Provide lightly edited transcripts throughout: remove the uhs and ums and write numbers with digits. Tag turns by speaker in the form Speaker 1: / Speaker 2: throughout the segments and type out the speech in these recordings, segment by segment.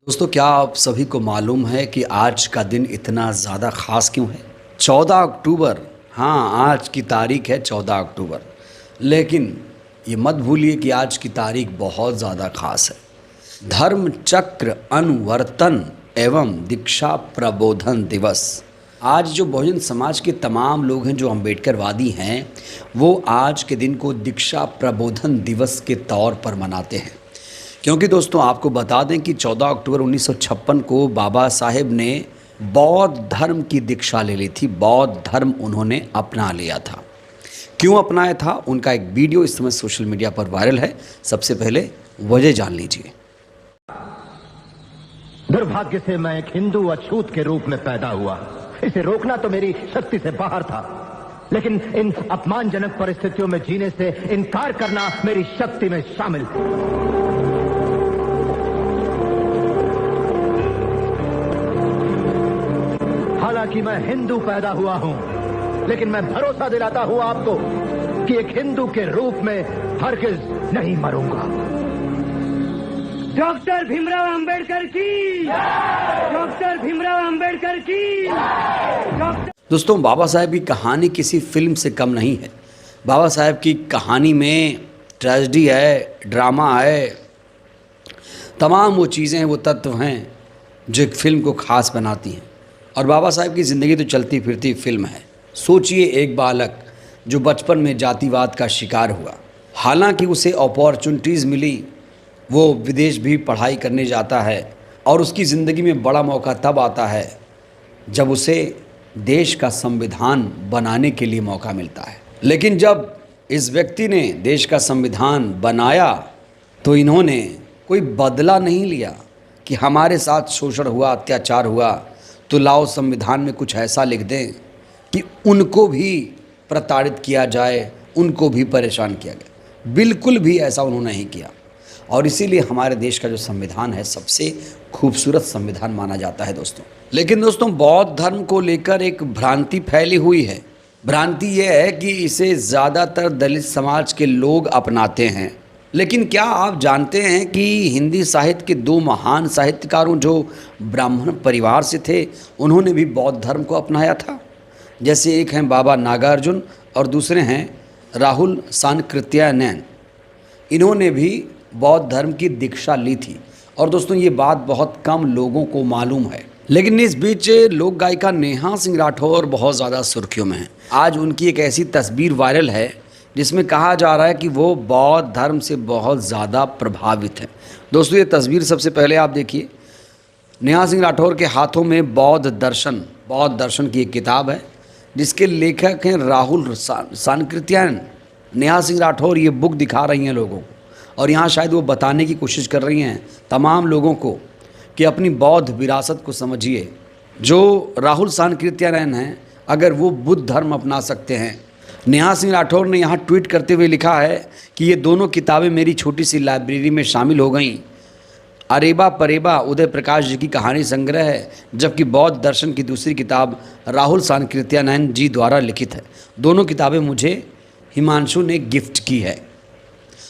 Speaker 1: दोस्तों, क्या आप सभी को मालूम है कि आज का दिन इतना ज़्यादा ख़ास क्यों है? 14 अक्टूबर। हाँ, आज की तारीख है 14 अक्टूबर। लेकिन ये मत भूलिए कि आज की तारीख बहुत ज़्यादा ख़ास है। धर्म चक्र अनुवर्तन एवं दीक्षा प्रबोधन दिवस। आज जो बहुजन समाज के तमाम लोग हैं जो अम्बेडकरवादी हैं, वो आज के दिन को दीक्षा प्रबोधन दिवस के तौर पर मनाते हैं। क्योंकि दोस्तों, आपको बता दें कि 14 अक्टूबर 1956 को बाबा साहेब ने बौद्ध धर्म की दीक्षा ले ली थी। बौद्ध धर्म उन्होंने अपना लिया था। क्यों अपनाया था? उनका एक वीडियो इस समय सोशल मीडिया पर वायरल है। सबसे पहले वजह जान लीजिए।
Speaker 2: दुर्भाग्य से मैं एक हिंदू अछूत के रूप में पैदा हुआ। इसे रोकना तो मेरी शक्ति से बाहर था, लेकिन इन अपमानजनक परिस्थितियों में जीने से इनकार करना मेरी शक्ति में शामिल था। हालांकि मैं हिंदू पैदा हुआ हूं, लेकिन मैं भरोसा दिलाता हूं आपको कि एक हिंदू के रूप में हरगिज नहीं मरूंगा।
Speaker 3: डॉक्टर भीमराव अंबेडकर की, डॉक्टर भीमराव अंबेडकर की।
Speaker 1: दोस्तों, बाबा साहेब की कहानी किसी फिल्म से कम नहीं है। बाबा साहेब की कहानी में ट्रेजेडी है, ड्रामा है, तमाम वो चीज़ें, वो तत्व हैं जो एक फिल्म को खास बनाती हैं। और बाबा साहेब की ज़िंदगी तो चलती फिरती फिल्म है। सोचिए, एक बालक जो बचपन में जातिवाद का शिकार हुआ, हालांकि उसे अपॉर्चुनिटीज़ मिली, वो विदेश भी पढ़ाई करने जाता है और उसकी ज़िंदगी में बड़ा मौका तब आता है जब उसे देश का संविधान बनाने के लिए मौका मिलता है। लेकिन जब इस व्यक्ति ने देश का संविधान बनाया तो इन्होंने कोई बदला नहीं लिया कि हमारे साथ शोषण हुआ, अत्याचार हुआ, तो लाओ संविधान में कुछ ऐसा लिख दें कि उनको भी प्रताड़ित किया जाए, उनको भी परेशान किया गया। बिल्कुल भी ऐसा उन्होंने नहीं किया। और इसीलिए हमारे देश का जो संविधान है सबसे खूबसूरत संविधान माना जाता है दोस्तों। लेकिन दोस्तों, बौद्ध धर्म को लेकर एक भ्रांति फैली हुई है। भ्रांति ये है कि इसे ज़्यादातर दलित समाज के लोग अपनाते हैं। लेकिन क्या आप जानते हैं कि हिंदी साहित्य के दो महान साहित्यकारों जो ब्राह्मण परिवार से थे, उन्होंने भी बौद्ध धर्म को अपनाया था। जैसे एक हैं बाबा नागार्जुन और दूसरे हैं राहुल सांकृत्यायन। इन्होंने भी बौद्ध धर्म की दीक्षा ली थी। और दोस्तों, ये बात बहुत कम लोगों को मालूम है। लेकिन इस बीच लोक गायिका नेहा सिंह राठौर बहुत ज़्यादा सुर्खियों में हैं। आज उनकी एक ऐसी तस्वीर वायरल है जिसमें कहा जा रहा है कि वो बौद्ध धर्म से बहुत ज़्यादा प्रभावित है। दोस्तों, ये तस्वीर सबसे पहले आप देखिए। नेहा सिंह राठौर के हाथों में बौद्ध दर्शन की एक किताब है जिसके लेखक हैं राहुल सांकृत्यायन। नेहा सिंह राठौर ये बुक दिखा रही हैं लोगों को, और यहाँ शायद वो बताने की कोशिश कर रही हैं तमाम लोगों को कि अपनी बौद्ध विरासत को समझिए। जो राहुल सांकृत्यायन हैं, अगर वो बुद्ध धर्म अपना सकते हैं। नेहा सिंह राठौर ने यहाँ ट्वीट करते हुए लिखा है कि ये दोनों किताबें मेरी छोटी सी लाइब्रेरी में शामिल हो गईं। अरेबा परेबा उदय प्रकाश जी की कहानी संग्रह है, जबकि बौद्ध दर्शन की दूसरी किताब राहुल सांकृत्यायन जी द्वारा लिखित है। दोनों किताबें मुझे हिमांशु ने गिफ्ट की है।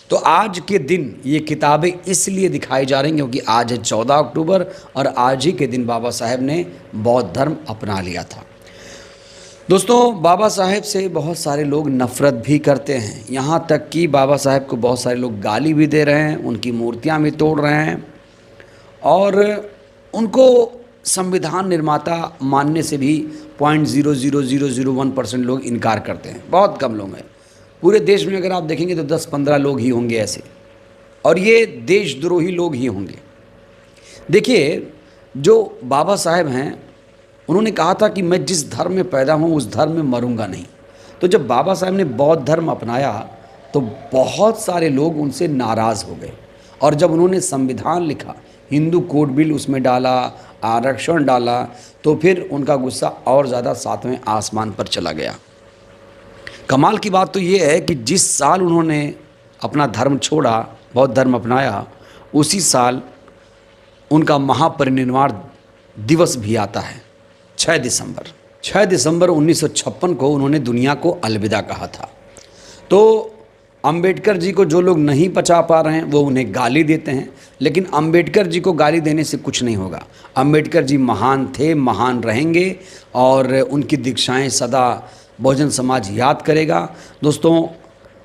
Speaker 1: तो आज के दिन ये किताबें इसलिए दिखाई जा रही हैं क्योंकि आज है 14 अक्टूबर और आज ही के दिन बाबा साहेब ने बौद्ध धर्म अपना लिया था। दोस्तों, बाबा साहेब से बहुत सारे लोग नफ़रत भी करते हैं। यहाँ तक कि बाबा साहेब को बहुत सारे लोग गाली भी दे रहे हैं, उनकी मूर्तियाँ भी तोड़ रहे हैं और उनको संविधान निर्माता मानने से भी 0.00001% लोग इनकार करते हैं। बहुत कम लोग हैं। पूरे देश में अगर आप देखेंगे तो 10-15 लोग ही होंगे ऐसे, और ये देशद्रोही लोग ही होंगे। देखिए, जो बाबा साहेब हैं, उन्होंने कहा था कि मैं जिस धर्म में पैदा हूँ उस धर्म में मरूंगा नहीं। तो जब बाबा साहेब ने बौद्ध धर्म अपनाया तो बहुत सारे लोग उनसे नाराज़ हो गए, और जब उन्होंने संविधान लिखा, हिंदू कोड बिल उसमें डाला, आरक्षण डाला, तो फिर उनका गुस्सा और ज़्यादा 7वें आसमान पर चला गया। कमाल की बात तो ये है कि जिस साल उन्होंने अपना धर्म छोड़ा, बौद्ध धर्म अपनाया, उसी साल उनका महापरिनिर्वाण दिवस भी आता है। 6 दिसंबर 1956 को उन्होंने दुनिया को अलविदा कहा था। तो अंबेडकर जी को जो लोग नहीं पचा पा रहे हैं वो उन्हें गाली देते हैं, लेकिन अंबेडकर जी को गाली देने से कुछ नहीं होगा। अंबेडकर जी महान थे, महान रहेंगे और उनकी दीक्षाएं सदा बहुजन समाज याद करेगा। दोस्तों,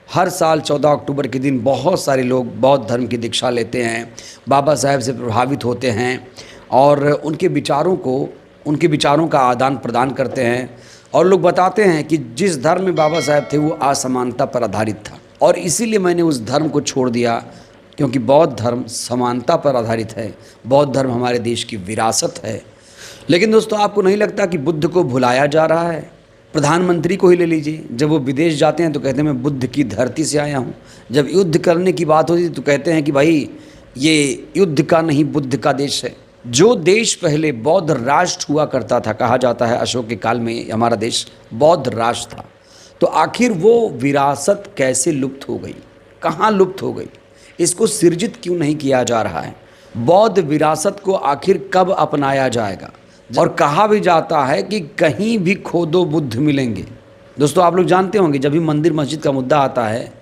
Speaker 1: हर साल 14 अक्टूबर के दिन बहुत सारे लोग बौद्ध धर्म की दीक्षा लेते हैं, बाबा साहेब से प्रभावित होते हैं और उनके विचारों का आदान प्रदान करते हैं। और लोग बताते हैं कि जिस धर्म में बाबा साहेब थे वो असमानता पर आधारित था, और इसीलिए मैंने उस धर्म को छोड़ दिया, क्योंकि बौद्ध धर्म समानता पर आधारित है। बौद्ध धर्म हमारे देश की विरासत है। लेकिन दोस्तों, आपको नहीं लगता कि बुद्ध को भुलाया जा रहा है? प्रधानमंत्री को ही ले लीजिए, जब वो विदेश जाते हैं तो कहते हैं मैं बुद्ध की धरती से आया हूँ। जब युद्ध करने की बात होती है तो कहते हैं कि भाई ये युद्ध का नहीं बुद्ध का देश है। जो देश पहले बौद्ध राष्ट्र हुआ करता था, कहा जाता है अशोक के काल में हमारा देश बौद्ध राष्ट्र था, तो आखिर वो विरासत कैसे लुप्त हो गई? कहाँ लुप्त हो गई? इसको सृजित क्यों नहीं किया जा रहा है? बौद्ध विरासत को आखिर कब अपनाया जाएगा? और कहा भी जाता है कि कहीं भी खोदो बुद्ध मिलेंगे। दोस्तों, आप लोग जानते होंगे जब भी मंदिर मस्जिद का मुद्दा आता है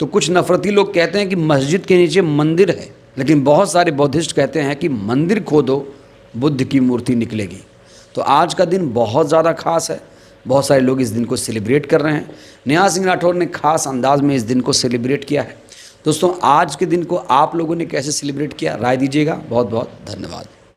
Speaker 1: तो कुछ नफरती लोग कहते हैं कि मस्जिद के नीचे मंदिर है, लेकिन बहुत सारे बौद्धिस्ट कहते हैं कि मंदिर खोदो बुद्ध की मूर्ति निकलेगी। तो आज का दिन बहुत ज़्यादा खास है, बहुत सारे लोग इस दिन को सेलिब्रेट कर रहे हैं। नेहा सिंह राठौर ने खास अंदाज में इस दिन को सेलिब्रेट किया है। दोस्तों, आज के दिन को आप लोगों ने कैसे सेलिब्रेट किया, राय दीजिएगा। बहुत बहुत धन्यवाद।